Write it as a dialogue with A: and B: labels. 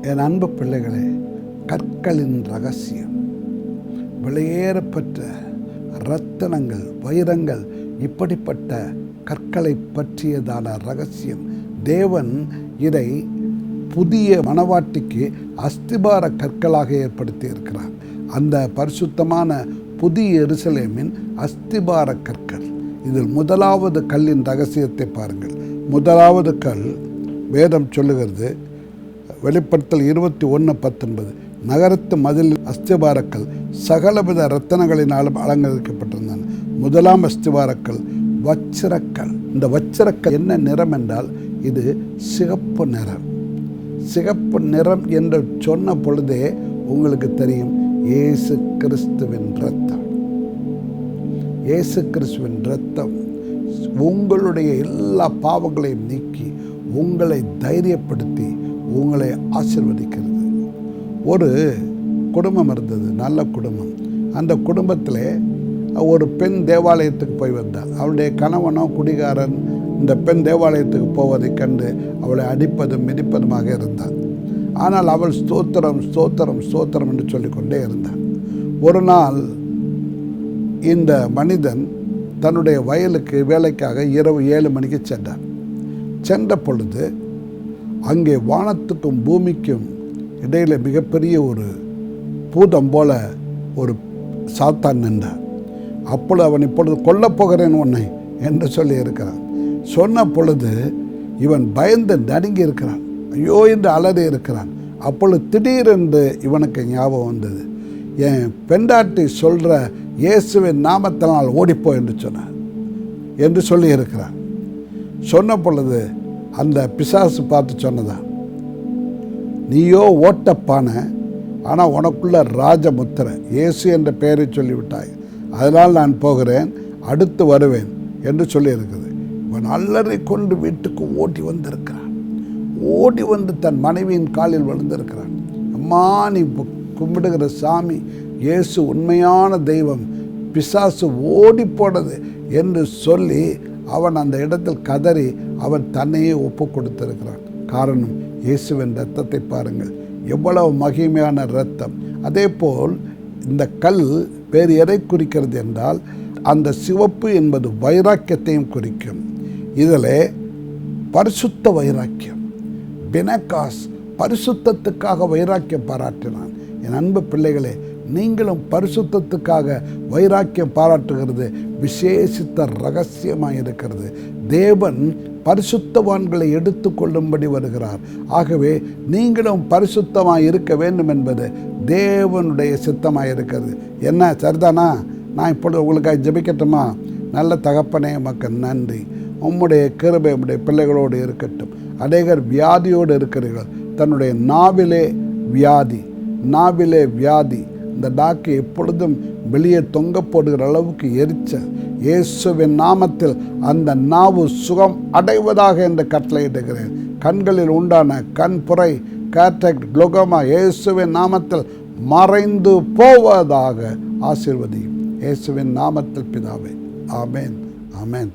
A: என் அன்பு பிள்ளைகளே, கற்களின் ரகசியம், விலையேறப்பெற்ற இரத்தினங்கள், வைரங்கள், இப்படிப்பட்ட கற்களை பற்றியதான ரகசியம். தேவன் இதை புதிய மணவாட்டிக்கு அஸ்திபார கற்களாக ஏற்படுத்தி இருக்கிறார். அந்த பரிசுத்தமான புதிய எருசலேமின் அஸ்திபார கற்கள். இதில் முதலாவது கல்லின் ரகசியத்தை பாருங்கள். முதலாவது கல், வேதம் சொல்லுகிறது, வெளிப்படுத்தல் 21:19, நகரத்து மதில் அஸ்திபாரக்கல் சகலவித இரத்தனங்களினாலும் அலங்கரிக்கப்பட்டிருந்தன. முதலாம் அஸ்திபாரக்கல் வச்சிரக்கல். இந்த வச்சிரக்கல் என்ன நிறம் என்றால், இது சிகப்பு நிறம். சிகப்பு நிறம் என்று சொன்ன பொழுதே உங்களுக்கு தெரியும், இயேசு கிறிஸ்துவின் இரத்தம். இயேசு கிறிஸ்துவின் இரத்தம் உங்களுடைய எல்லா பாவங்களையும் நீக்கி உங்களை தைரியப்படுத்தி உங்களை ஆசீர்வதிக்கிறது. ஒரு குடும்பம் இருந்தது, நல்ல குடும்பம். அந்த குடும்பத்தில் ஒரு பெண் தேவாலயத்துக்கு போய் வந்தாள். அவளுடைய கணவனோ குடிகாரன். இந்த பெண் தேவாலயத்துக்கு போவதை கண்டு அவளை அடிப்பதும் மிதிப்பதுமாக இருந்தாள். ஆனால் அவள் ஸ்தோத்திரம் ஸ்தோத்திரம் ஸ்தோத்திரம் என்று சொல்லிக்கொண்டே இருந்தாள். ஒரு நாள் இந்த மனிதன் தன்னுடைய வயலுக்கு வேலைக்காக இரவு 7 மணிக்கு சென்றார். சென்ற பொழுது அங்கே வானத்துக்கும் பூமிக்கும் இடையில் மிகப்பெரிய ஒரு பூதம் போல ஒரு சாத்தான் நின்றார். அப்பொழுது அவன், இப்பொழுது கொல்லப்போகிறேன் உன்னை என்று சொல்லி இருக்கிறான். சொன்ன பொழுது இவன் பயந்து நடுங்கி இருக்கிறான், ஐயோ என்று அலறி இருக்கிறான். அப்பொழுது திடீரென்று இவனுக்கு ஞாபகம் வந்தது, என் பெண்டாட்டி சொல்கிற இயேசுவின் நாமத்தினால் ஓடிப்போ என்று சொன்னார் என்று சொல்லி இருக்கிறான். சொன்ன பொழுது அந்த பிசாசு பார்த்து சொன்னதான், நீயோ ஓட்டப்பான, ஆனால் உனக்குள்ள ராஜமுத்திரை இயேசு என்ற பெயரை சொல்லிவிட்டாய், அதனால் நான் போகிறேன், அடுத்து வருவேன் என்று சொல்லியிருக்குது. இவன் அலறி கொண்டு வீட்டுக்கு ஓடி வந்திருக்கிறான். ஓடி வந்து தன் மனைவியின் காலில் விழுந்திருக்கிறான். அம்மா, நீ கும்பிடுகிற சாமி இயேசு உண்மையான தெய்வம், பிசாசு ஓடி போனது என்று சொல்லி அவன் அந்த இடத்தில் கதறி அவன் தன்னையே ஒப்பு கொடுத்திருக்கிறான். காரணம், இயேசுவின் இரத்தத்தை பாருங்கள், எவ்வளவு மகிமையான இரத்தம். அதே போல் இந்த கல் வேறு எதை குறிக்கிறது என்றால், அந்த சிவப்பு என்பது வைராக்கியத்தையும் குறிக்கும். இதில் பரிசுத்த வைராக்கியம், பெனகாஸ், பரிசுத்தத்துக்காக வைராக்கியம் பாராட்டினான். என் அன்பு பிள்ளைகளே, நீங்களும் பரிசுத்தத்துக்காக வைராக்கியம் பாராட்டுகிறது விசேஷித்த ரகசியமாக இருக்கிறது. தேவன் பரிசுத்தவான்களை எடுத்து கொள்ளும்படி வருகிறார். ஆகவே நீங்களும் பரிசுத்தமாக இருக்க வேண்டும் என்பது தேவனுடைய சித்தமாக இருக்கிறது. என்ன, சரிதானா? நான் இப்பொழுது உங்களுக்காக ஜெபிக்கட்டுமா? நல்ல தகப்பனே, உமக்கு நன்றி. உம்முடைய கிருபை உம்முடைய பிள்ளைகளோடு இருக்கட்டும். அநேகர் வியாதியோடு இருக்கிறீர்கள். தன்னுடைய நாவிலே வியாதி, நாவிலே வியாதி, இந்த நாக்கு எப்பொழுதும் வெளியே தொங்க போடுகிற அளவுக்கு எரிச்சல், இயேசுவின் நாமத்தில் அந்த நாவு சுகம் அடைவதாக என்று கட்டளையிடுகிறேன். கண்களில் உண்டான கண்புரை, கேட்ராக்ட், குளோகோமா இயேசுவின் நாமத்தில் மறைந்து போவதாக ஆசீர்வதியும். இயேசுவின் நாமத்தில் பிதாவே, ஆமென், ஆமென்.